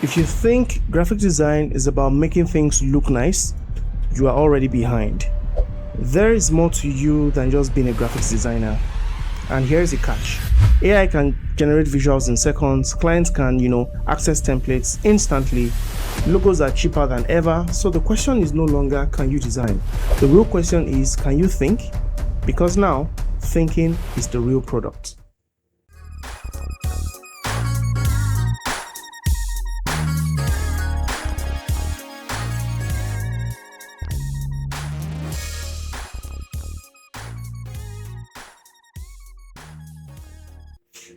If you think graphic design is about making things look nice, you are already behind. There is more to you than just being a graphics designer. And here's the catch. AI can generate visuals in seconds, clients can, access templates instantly, logos are cheaper than ever, so the question is no longer can you design? The real question is can you think? Because now, thinking is the real product.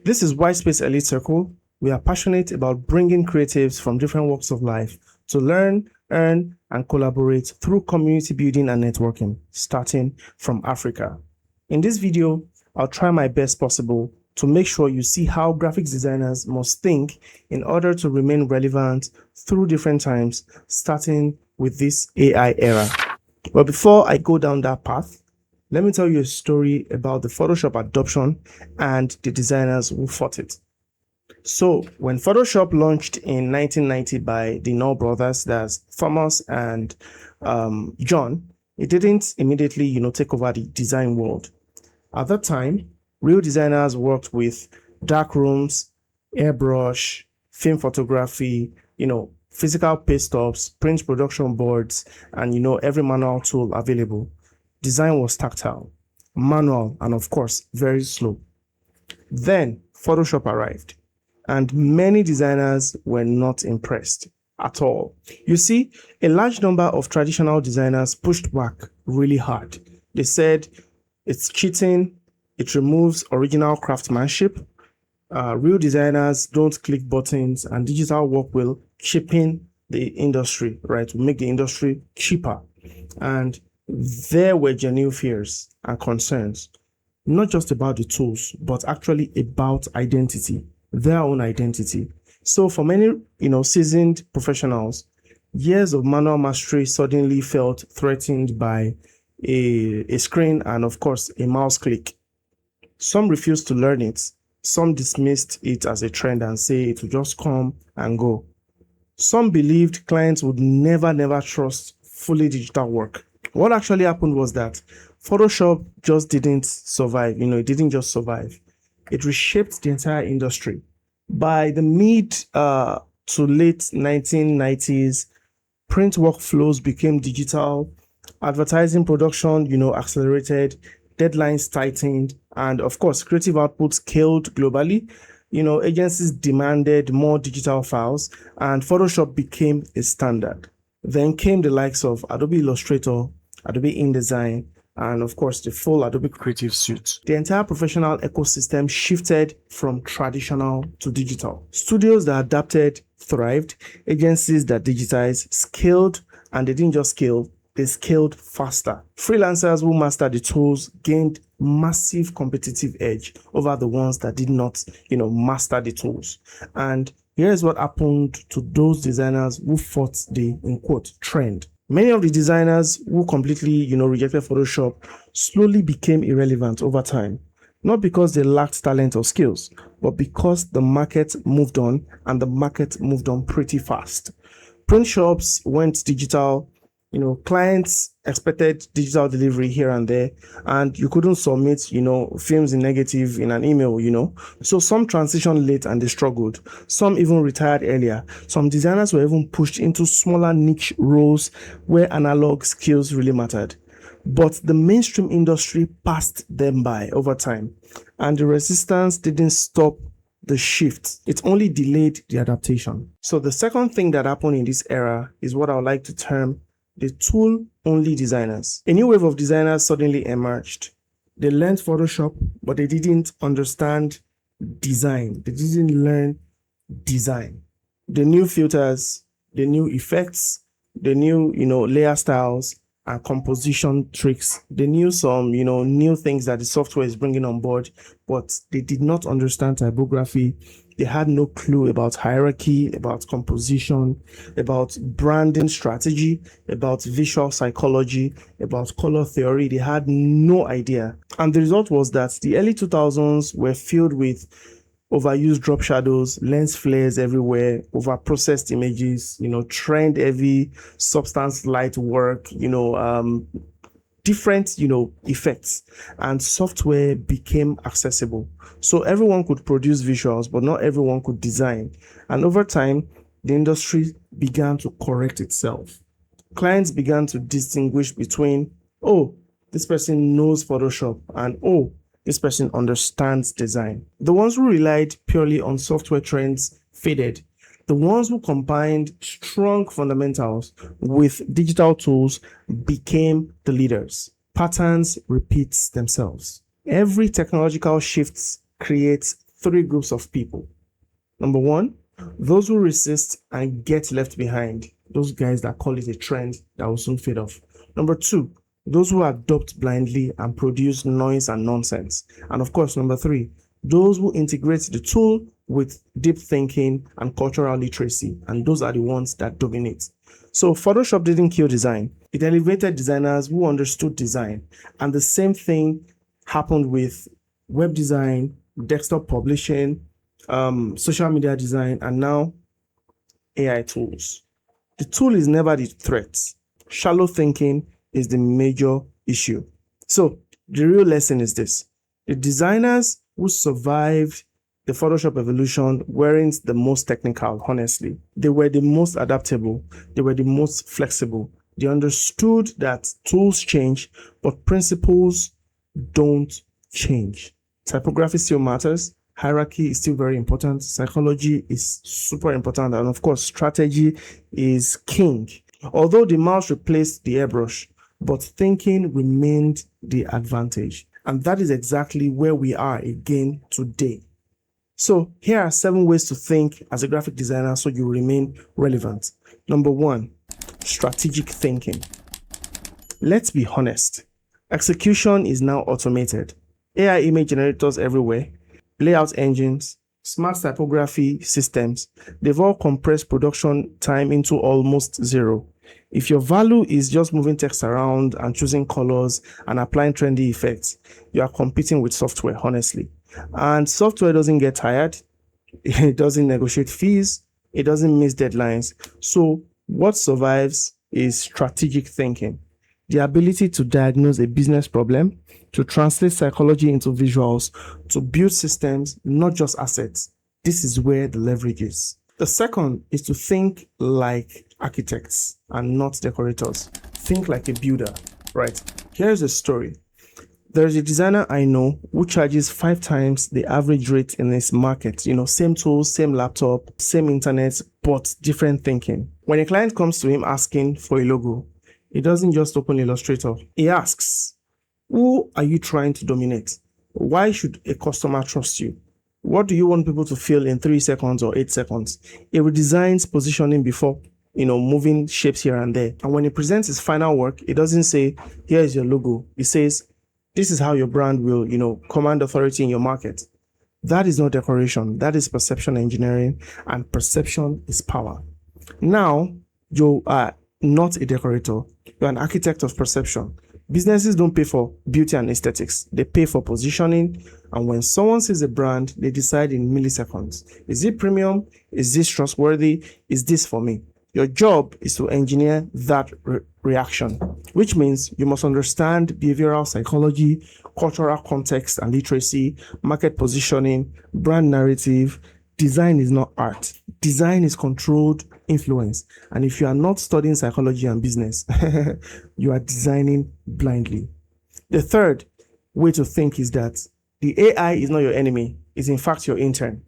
This is Whitespace Elite Circle. We are passionate about bringing creatives from different walks of life to learn, earn, and collaborate through community building and networking, starting from Africa. In this video, I'll try my best possible to make sure you see how graphics designers must think in order to remain relevant through different times, starting with this AI era. But before I go down that path, let me tell you a story about the Photoshop adoption and the designers who fought it. So when Photoshop launched in 1990 by the Knoll brothers, that's Thomas and John, it didn't immediately, take over the design world. At that time, real designers worked with dark rooms, airbrush, film photography, physical paste stops, print production boards, and every manual tool available. Design was tactile, manual, and of course, very slow. Then Photoshop arrived, and many designers were not impressed at all. You see, a large number of traditional designers pushed back really hard. They said it's cheating, it removes original craftsmanship, real designers don't click buttons, and digital work will cheapen the industry, right? Will make the industry cheaper. And there were genuine fears and concerns, not just about the tools, but actually about identity, their own identity. So for many, seasoned professionals, years of manual mastery suddenly felt threatened by a screen and, of course, a mouse click. Some refused to learn it. Some dismissed it as a trend and say it would just come and go. Some believed clients would never trust fully digital work. What actually happened was that Photoshop just didn't survive. It didn't just survive. It reshaped the entire industry. By the mid to late 1990s, print workflows became digital, advertising production, accelerated, deadlines tightened, and of course, creative output scaled globally. Agencies demanded more digital files, and Photoshop became a standard. Then came the likes of Adobe Illustrator, Adobe InDesign, and of course the full Adobe Creative Suite. The entire professional ecosystem shifted from traditional to digital. Studios that adapted thrived, agencies that digitized scaled, and they didn't just scale, they scaled faster. Freelancers who mastered the tools gained massive competitive edge over the ones that did not, master the tools. And here's what happened to those designers who fought the, in quote, trend. Many of the designers who completely, rejected Photoshop slowly became irrelevant over time. Not because they lacked talent or skills, but because the market moved on, and the market moved on pretty fast. Print shops went digital. Clients expected digital delivery here and there, and you couldn't submit, films in negative in an email, So some transitioned late and they struggled. Some even retired earlier. Some designers were even pushed into smaller niche roles where analog skills really mattered. But the mainstream industry passed them by over time, and the resistance didn't stop the shift. It only delayed the adaptation. So the second thing that happened in this era is what I would like to term the tool-only designers. A new wave of designers suddenly emerged. They learned Photoshop, but they didn't understand design. They didn't learn design. They knew filters, they knew effects, they knew, layer styles and composition tricks. They knew some, new things that the software is bringing on board, but they did not understand typography. They had no clue about hierarchy, about composition, about branding strategy, about visual psychology, about color theory. They had no idea. And the result was that the early 2000s were filled with overused drop shadows, lens flares everywhere, over-processed images, trend-heavy substance light work, different, effects, and software became accessible. So everyone could produce visuals, but not everyone could design. And over time, the industry began to correct itself. Clients began to distinguish between, oh, this person knows Photoshop, and oh, this person understands design. The ones who relied purely on software trends faded. The ones who combined strong fundamentals with digital tools became the leaders. Patterns repeat themselves. Every technological shift creates three groups of people. Number one, those who resist and get left behind. Those guys that call it a trend that will soon fade off. Number two, those who adopt blindly and produce noise and nonsense. And of course, number three, those who integrate the tool with deep thinking and cultural literacy. And those are the ones that dominate. So Photoshop didn't kill design. It elevated designers who understood design. And the same thing happened with web design, desktop publishing, social media design, and now AI tools. The tool is never the threat. Shallow thinking is the major issue. So the real lesson is this. The designers who survived the Photoshop evolution weren't the most technical, honestly. They were the most adaptable. They were the most flexible. They understood that tools change, but principles don't change. Typography still matters. Hierarchy is still very important. Psychology is super important. And of course, strategy is king. Although the mouse replaced the airbrush, but thinking remained the advantage. And that is exactly where we are again today. So here are 7 ways to think as a graphic designer so you remain relevant. Number 1, strategic thinking. Let's be honest. Execution is now automated. AI image generators everywhere, layout engines, smart typography systems, they've all compressed production time into almost zero. If your value is just moving text around and choosing colors and applying trendy effects, you are competing with software, honestly. And software doesn't get tired. It doesn't negotiate fees. It doesn't miss deadlines. So what survives is strategic thinking. The ability to diagnose a business problem, to translate psychology into visuals, to build systems, not just assets. This is where the leverage is. The second is to think like architects and not decorators. Think like a builder, right? Here's a story. There's a designer I know who charges 5 times the average rate in his market. Same tools, same laptop, same internet, but different thinking. When a client comes to him asking for a logo, he doesn't just open Illustrator. He asks, who are you trying to dominate? Why should a customer trust you? What do you want people to feel in 3 seconds or 8 seconds? He redesigns positioning before, moving shapes here and there. And when he presents his final work, he doesn't say, here is your logo. He says, this is how your brand will, command authority in your market. That is not decoration. That is perception engineering, and perception is power. Now, you are not a decorator. You're an architect of perception. Businesses don't pay for beauty and aesthetics. They pay for positioning. And when someone sees a brand, they decide in milliseconds. Is it premium? Is this trustworthy? Is this for me? Your job is to engineer that reaction, which means you must understand behavioral psychology, cultural context and literacy, market positioning, brand narrative. Design is not art. Design is controlled influence. And if you are not studying psychology and business, you are designing blindly. The third way to think is that the AI is not your enemy. It's in fact your intern.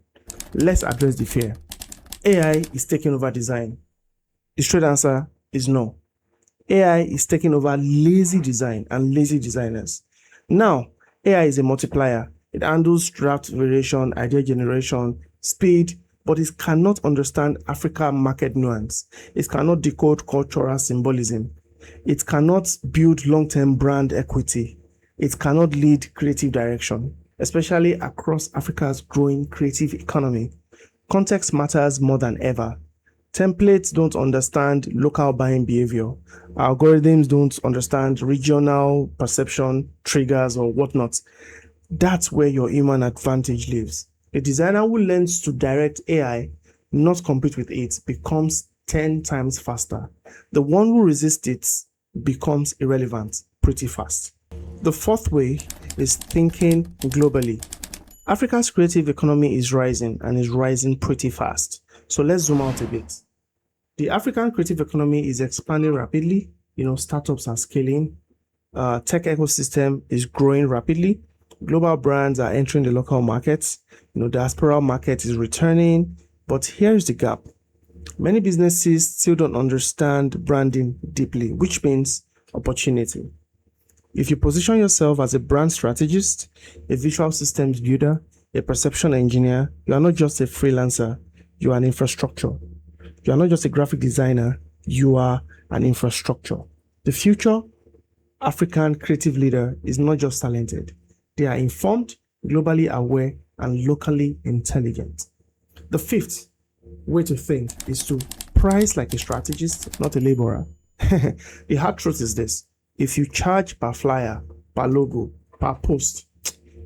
Let's address the fear. AI is taking over design. The straight answer is no. AI is taking over lazy design and lazy designers. Now, AI is a multiplier. It handles draft variation, idea generation, speed, but it cannot understand Africa market nuance. It cannot decode cultural symbolism. It cannot build long-term brand equity. It cannot lead creative direction, especially across Africa's growing creative economy. Context matters more than ever. Templates don't understand local buying behavior. Algorithms don't understand regional perception, triggers, or whatnot. That's where your human advantage lives. The designer who learns to direct AI, not compete with it, becomes 10 times faster. The one who resists it becomes irrelevant pretty fast. The fourth way is thinking globally. Africa's creative economy is rising and is rising pretty fast. So let's zoom out a bit. The African creative economy is expanding rapidly. Startups are scaling. Tech ecosystem is growing rapidly. Global brands are entering the local markets. Diaspora market is returning. But here's the gap. Many businesses still don't understand branding deeply, which means opportunity. If you position yourself as a brand strategist, a visual systems builder, a perception engineer, you are not just a freelancer, you are an infrastructure. You are not just a graphic designer, you are an infrastructure. The future African creative leader is not just talented. They are informed, globally aware, and locally intelligent. The fifth way to think is to price like a strategist, not a laborer. The hard truth is this. If you charge per flyer, per logo, per post,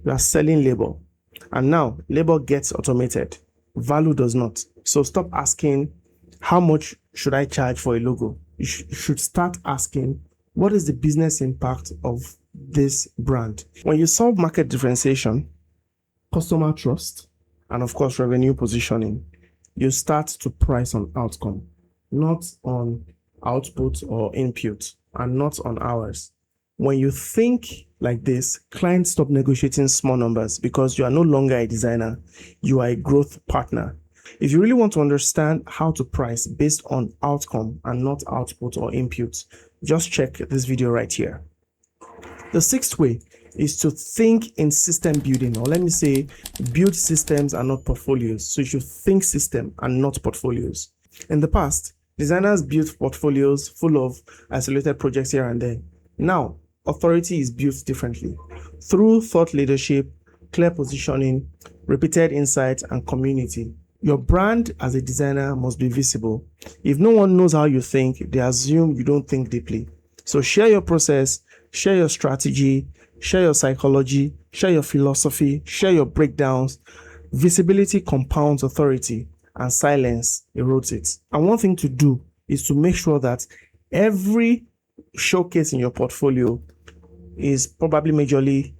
you are selling labor. And now, labor gets automated. Value does not. So stop asking, how much should I charge for a logo? You should start asking, what is the business impact of this brand? When you solve market differentiation, customer trust, and of course, revenue positioning, you start to price on outcome, not on output or input, and not on hours. When you think like this, clients stop negotiating small numbers because you are no longer a designer, you are a growth partner. If you really want to understand how to price based on outcome and not output or input, just check this video right here. The sixth way is to think in system building, or let me say, build systems and not portfolios. So you should think system and not portfolios. In the past, designers built portfolios full of isolated projects here and there. Now, authority is built differently through thought leadership, clear positioning, repeated insights, and community. Your brand as a designer must be visible. If no one knows how you think, they assume you don't think deeply. So share your process, share your strategy, share your psychology, share your philosophy, share your breakdowns. Visibility compounds authority and silence erodes it. And one thing to do is to make sure that every showcase in your portfolio is probably majorly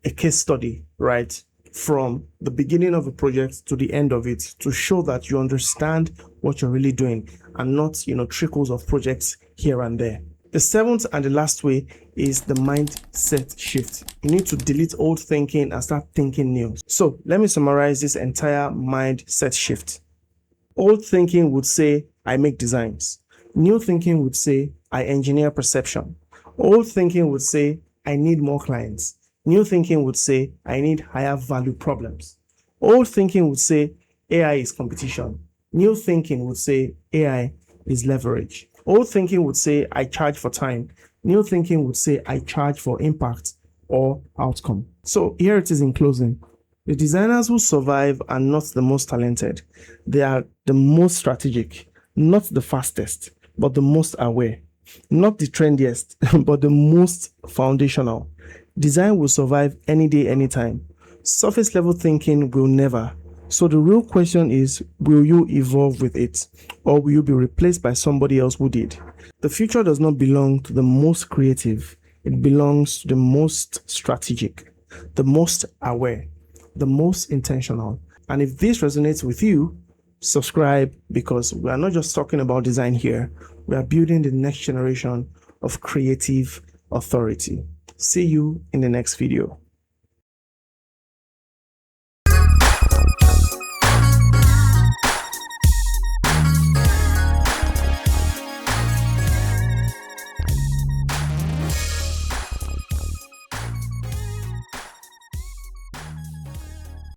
a case study, right? From the beginning of a project to the end of it, to show that you understand what you're really doing and not, trickles of projects here and there. The seventh and the last way is the mindset shift. You need to delete old thinking and start thinking new. So let me summarize this entire mindset shift. Old thinking would say, I make designs. New thinking would say, I engineer perception. Old thinking would say, I need more clients. New thinking would say, I need higher value problems. Old thinking would say, AI is competition. New thinking would say, AI is leverage. Old thinking would say, I charge for time. New thinking would say, I charge for impact or outcome. So here it is in closing. The designers who survive are not the most talented. They are the most strategic, not the fastest, but the most aware. Not the trendiest, but the most foundational. Design will survive any day, anytime. Surface level thinking will never. So the real question is, will you evolve with it, or will you be replaced by somebody else who did? The future does not belong to the most creative. It belongs to the most strategic, the most aware, the most intentional. And if this resonates with you, subscribe, because we are not just talking about design here. We are building the next generation of creative authority. See you in the next video.